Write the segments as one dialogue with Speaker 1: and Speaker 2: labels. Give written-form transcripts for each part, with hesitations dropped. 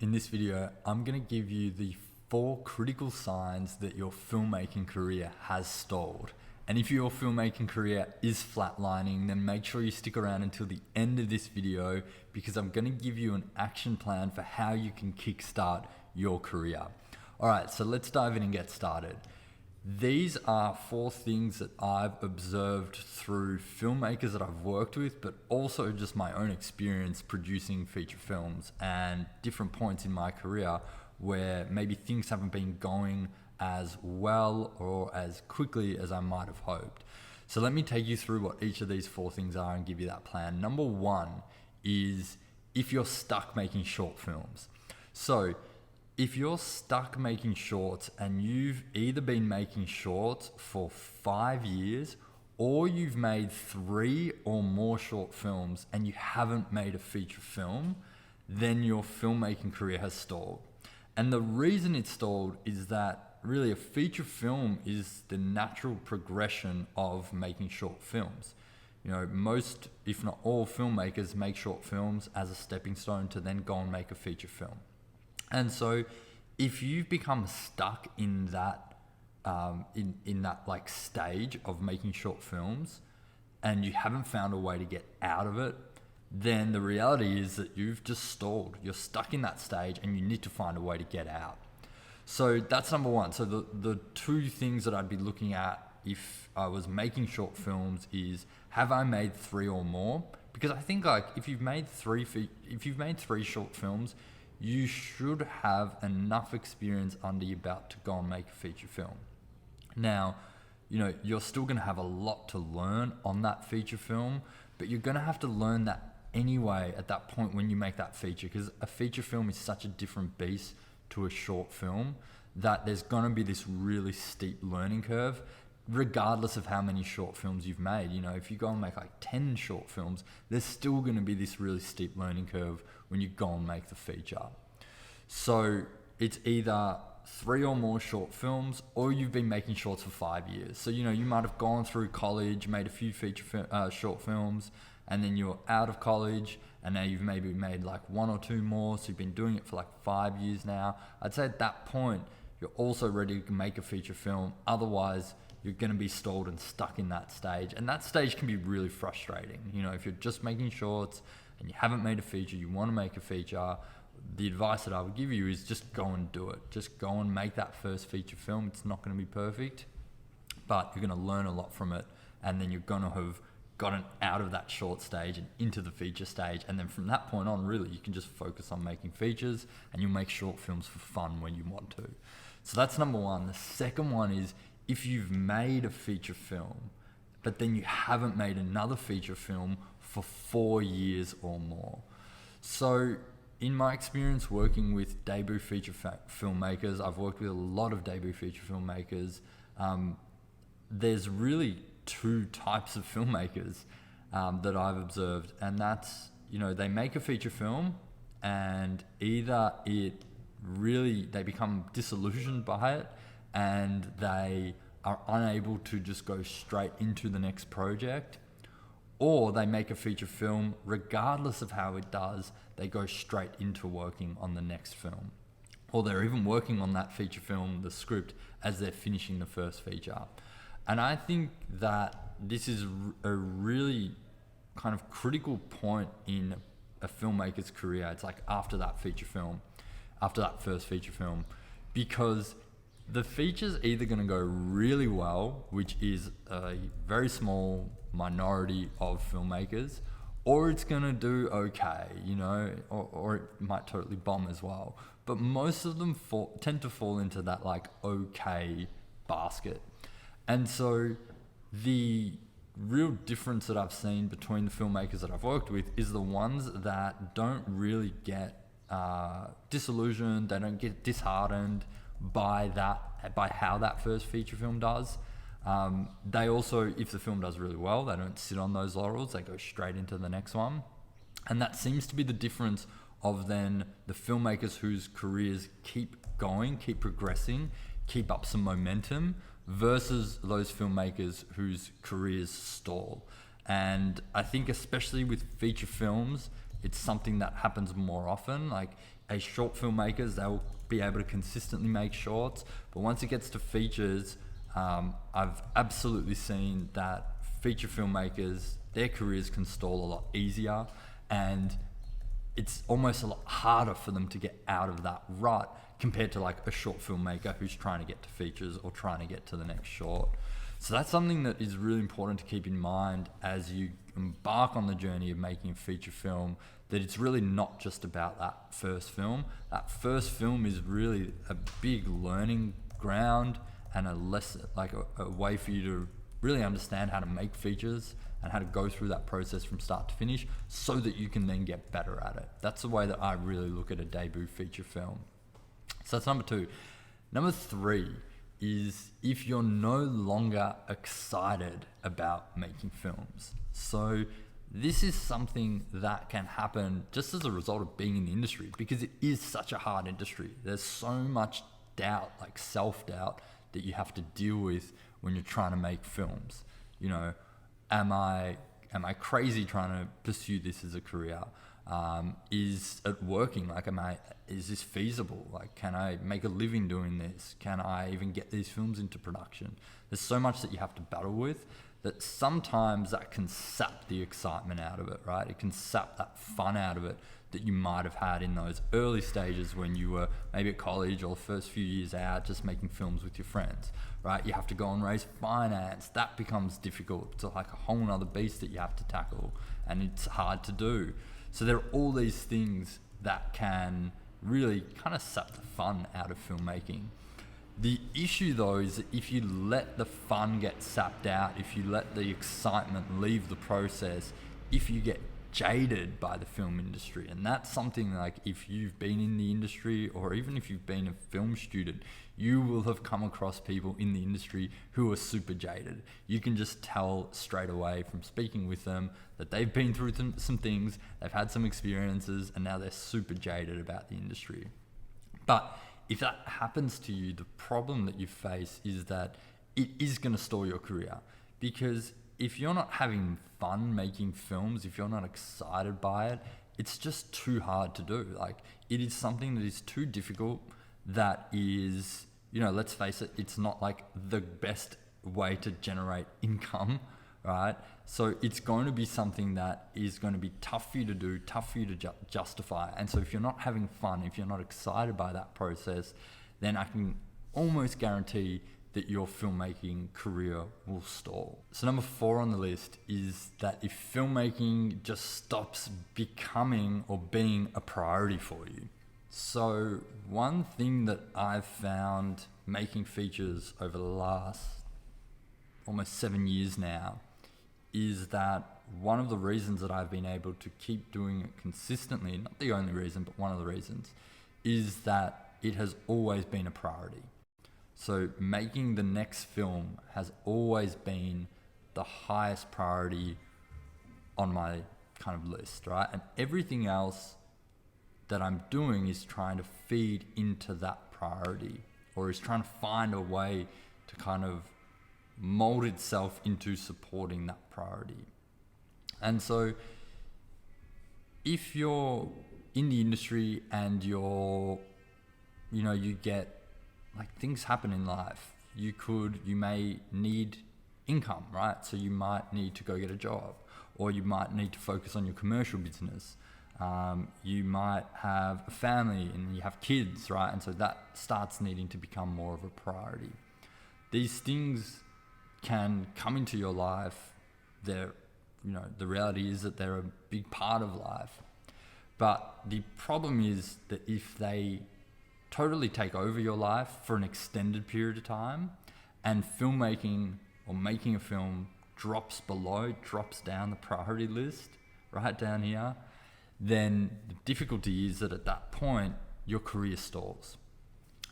Speaker 1: In this video, I'm going to give you the 4 critical signs that your filmmaking career has stalled. And if your filmmaking career is flatlining, then make sure you stick around until the end of this video because I'm going to give you an action plan for how you can kickstart your career. All right, so let's dive in and get started. These are 4 things that I've observed through filmmakers that I've worked with, but also just my own experience producing feature films and different points in my career where maybe things haven't been going as well or as quickly as I might have hoped. So let me take you through what each of these 4 things are and give you that plan. Number 1 is if you're stuck making short films. So if you're stuck making shorts and you've either been making shorts for 5 years or you've made 3 or more short films and you haven't made a feature film, then your filmmaking career has stalled. And the reason it's stalled is that really a feature film is the natural progression of making short films. You know, most, if not all, filmmakers make short films as a stepping stone to then go and make a feature film. And so if you've become stuck in that in that like stage of making short films and you haven't found a way to get out of it, then the reality is that you've just stalled. You're stuck in that stage and you need to find a way to get out. So that's number 1. So the 2 things that I'd be looking at if I was making short films is, have I made 3 or more? Because I think like if you've made 3 short films, you should have enough experience under your belt to go and make a feature film. Now, you know, you're still going to have a lot to learn on that feature film, but you're going to have to learn that anyway at that point when you make that feature, because a feature film is such a different beast to a short film that there's going to be this really steep learning curve regardless of how many short films you've made. You know, if you go and make like 10 short films, there's still going to be this really steep learning curve when you go and make the feature. So it's either 3 or more short films, or you've been making shorts for 5 years. So, you know, you might have gone through college, made a few short films, and then you're out of college, and now you've maybe made like 1 or 2 more. So you've been doing it for like 5 years now. I'd say at that point, you're also ready to make a feature film. Otherwise, you're going to be stalled and stuck in that stage. And that stage can be really frustrating. You know, if you're just making shorts and you haven't made a feature, you want to make a feature, the advice that I would give you is just go and do it. Just go and make that first feature film. It's not going to be perfect, but you're going to learn a lot from it. And then you're going to have gotten out of that short stage and into the feature stage. And then from that point on, really, you can just focus on making features and you'll make short films for fun when you want to. So that's number 1. The second one is if you've made a feature film, but then you haven't made another feature film for 4 years or more. So in my experience working with debut feature filmmakers, I've worked with a lot of debut feature filmmakers. There's really 2 types of filmmakers that I've observed, and that's, you know, they make a feature film and either they become disillusioned by it and they are unable to just go straight into the next project, or they make a feature film, regardless of how it does, they go straight into working on the next film. Or they're even working on that feature film, the script, as they're finishing the first feature. And I think that this is a really kind of critical point in a filmmaker's career. It's like after that first feature film, because the feature's either going to go really well, which is a very small minority of filmmakers, or it's going to do okay, you know, or it might totally bomb as well. But most of them tend to fall into that like okay basket. And so the real difference that I've seen between the filmmakers that I've worked with is the ones that don't really get disillusioned, they don't get disheartened by how that first feature film does. They also, if the film does really well, they don't sit on those laurels, they go straight into the next one. And that seems to be the difference of then the filmmakers whose careers keep going, keep progressing, keep up some momentum, versus those filmmakers whose careers stall. And I think especially with feature films, it's something that happens more often. Like as short filmmakers, they'll be able to consistently make shorts. But once it gets to features, I've absolutely seen that feature filmmakers, their careers can stall a lot easier, and it's almost a lot harder for them to get out of that rut compared to like a short filmmaker who's trying to get to features or trying to get to the next short. So that's something that is really important to keep in mind as you embark on the journey of making a feature film, that it's really not just about that first film. That first film is really a big learning ground and a lesson, like a way for you to really understand how to make features and how to go through that process from start to finish so that you can then get better at it. That's the way that I really look at a debut feature film. So that's number 2. Number 3 is if you're no longer excited about making films. So this is something that can happen just as a result of being in the industry, because it is such a hard industry. There's so much doubt, like self-doubt, that you have to deal with when you're trying to make films. You know, am I crazy trying to pursue this as a career? Is it working? Like, is this feasible? Like, can I make a living doing this? Can I even get these films into production? There's so much that you have to battle with that sometimes that can sap the excitement out of it, right? It can sap that fun out of it that you might have had in those early stages when you were maybe at college or the first few years out just making films with your friends, right? You have to go and raise finance. That becomes difficult. It's like a whole nother beast that you have to tackle, and it's hard to do. So there are all these things that can really kind of sap the fun out of filmmaking. The issue though is that if you let the fun get sapped out, if you let the excitement leave the process, if you get jaded by the film industry, and that's something like if you've been in the industry or even if you've been a film student, you will have come across people in the industry who are super jaded. You can just tell straight away from speaking with them that they've been through some things, they've had some experiences, and now they're super jaded about the industry. But if that happens to you, the problem that you face is that it is going to stall your career, because if you're not having fun making films, if you're not excited by it, it's just too hard to do. Like, it is something that is too difficult, that is, you know, let's face it, it's not like the best way to generate income, right? So it's going to be something that is going to be tough for you to do, tough for you to justify. And so if you're not having fun, if you're not excited by that process, then I can almost guarantee that your filmmaking career will stall. So number 4 on the list is that if filmmaking just stops becoming or being a priority for you. So one thing that I've found making features over the last almost 7 years now is that one of the reasons that I've been able to keep doing it consistently, not the only reason, but one of the reasons, is that it has always been a priority. So making the next film has always been the highest priority on my kind of list, right? And everything else that I'm doing is trying to feed into that priority, or is trying to find a way to kind of mold itself into supporting that priority. And so if you're in the industry and you get, like, things happen in life. You may need income, right? So you might need to go get a job, or you might need to focus on your commercial business. You might have a family and you have kids, right? And so that starts needing to become more of a priority. These things can come into your life. The reality is that they're a big part of life. But the problem is that if they totally take over your life for an extended period of time, and filmmaking or making a film drops down the priority list, right down here, then the difficulty is that at that point, your career stalls.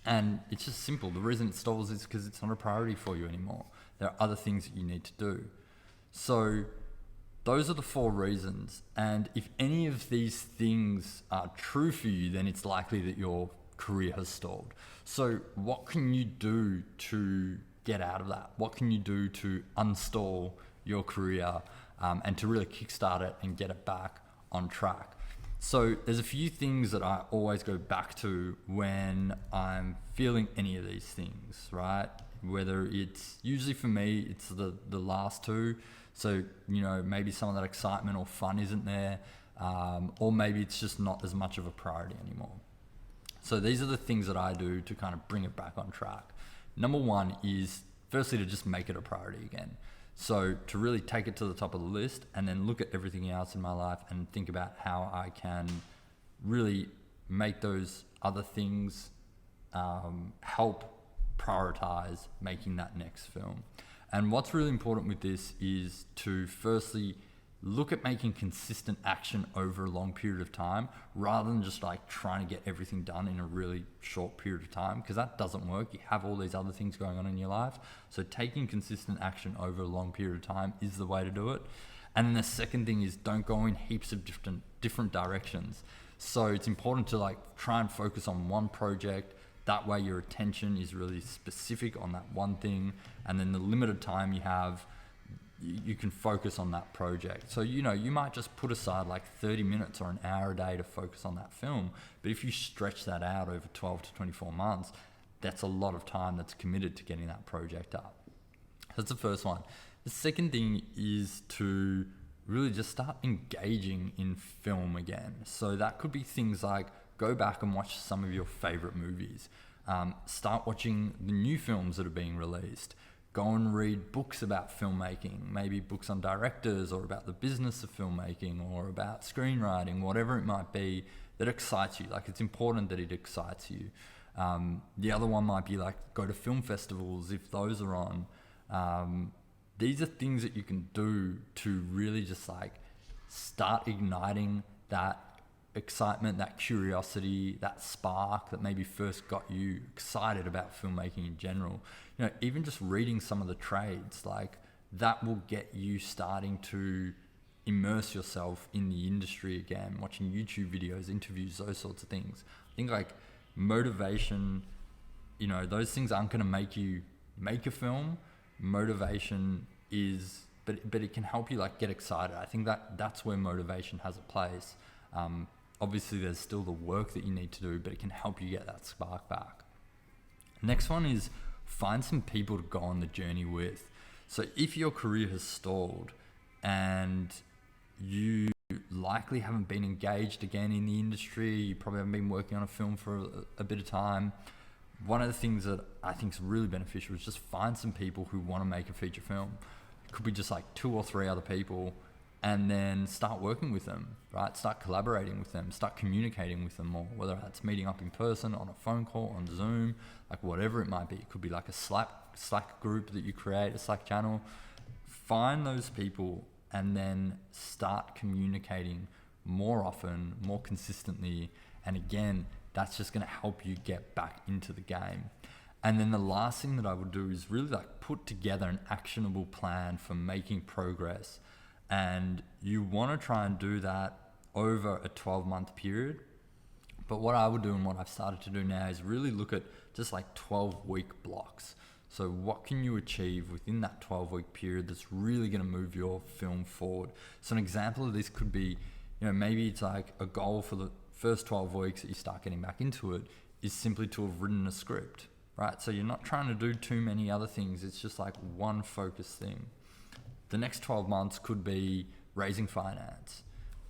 Speaker 1: And it's just simple. The reason it stalls is because it's not a priority for you anymore. There are other things that you need to do. So those are the 4 reasons. And if any of these things are true for you, then it's likely that your career has stalled. So what can you do to get out of that? What can you do to unstall your career and to really kickstart it and get it back on track? So there's a few things that I always go back to when I'm feeling any of these things, right? Whether it's, usually for me, it's the last two. So, you know, maybe some of that excitement or fun isn't there, or maybe it's just not as much of a priority anymore. So these are the things that I do to kind of bring it back on track. Number one is firstly to just make it a priority again. So to really take it to the top of the list and then look at everything else in my life and think about how I can really make those other things help prioritize making that next film. And what's really important with this is to firstly look at making consistent action over a long period of time rather than just like trying to get everything done in a really short period of time, because that doesn't work. You have all these other things going on in your life. So taking consistent action over a long period of time is the way to do it. And then the second thing is don't go in heaps of different directions. So it's important to like try and focus on one project. That way your attention is really specific on that one thing. And then the limited time you have, you can focus on that project. So, you know, you might just put aside like 30 minutes or an hour a day to focus on that film. But if you stretch that out over 12 to 24 months, that's a lot of time that's committed to getting that project up. That's the first one. The second thing is to really just start engaging in film again. So that could be things like go back and watch some of your favorite movies. Start watching the new films that are being released. Go and read books about filmmaking, maybe books on directors or about the business of filmmaking or about screenwriting, whatever it might be that excites you. Like, it's important that it excites you. The other one might be like go to film festivals if those are on. These are things that you can do to really just like start igniting that excitement, that curiosity, that spark that maybe first got you excited about filmmaking in general. You know, even just reading some of the trades, like that will get you starting to immerse yourself in the industry again, watching YouTube videos, interviews, those sorts of things. I think like motivation, you know, those things aren't going to make you make a film. Motivation is, but it can help you like get excited. I think that's where motivation has a place. Obviously there's still the work that you need to do, but it can help you get that spark back. Next one is find some people to go on the journey with. So if your career has stalled and you likely haven't been engaged again in the industry, you probably haven't been working on a film for a bit of time, one of the things that I think is really beneficial is just find some people who want to make a feature film. It could be just like 2 or 3 other people, and then start working with them, right? Start collaborating with them, start communicating with them more, whether that's meeting up in person, on a phone call, on Zoom, like whatever it might be. It could be like a Slack group that you create, a Slack channel. Find those people and then start communicating more often, more consistently. And again, that's just going to help you get back into the game. And then the last thing that I would do is really like put together an actionable plan for making progress. And you want to try and do that over a 12-month period. But what I would do and what I've started to do now is really look at just like 12-week blocks. So what can you achieve within that 12-week period that's really going to move your film forward? So an example of this could be, you know, maybe it's like a goal for the first 12 weeks that you start getting back into it is simply to have written a script, right? So you're not trying to do too many other things. It's just like one focused thing. The next 12 months could be raising finance,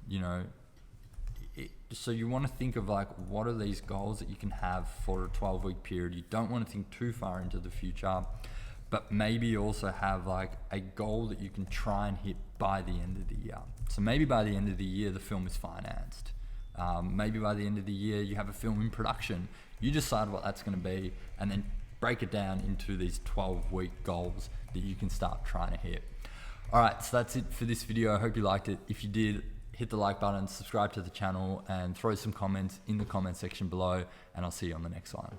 Speaker 1: you know. So you want to think of like, what are these goals that you can have for a 12-week period? You don't want to think too far into the future, but maybe you also have like a goal that you can try and hit by the end of the year. So maybe by the end of the year, the film is financed. Maybe by the end of the year, you have a film in production. You decide what that's going to be and then break it down into these 12-week goals that you can start trying to hit. All right, so that's it for this video. I hope you liked it. If you did, hit the like button, subscribe to the channel, and throw some comments in the comment section below, and I'll see you on the next one.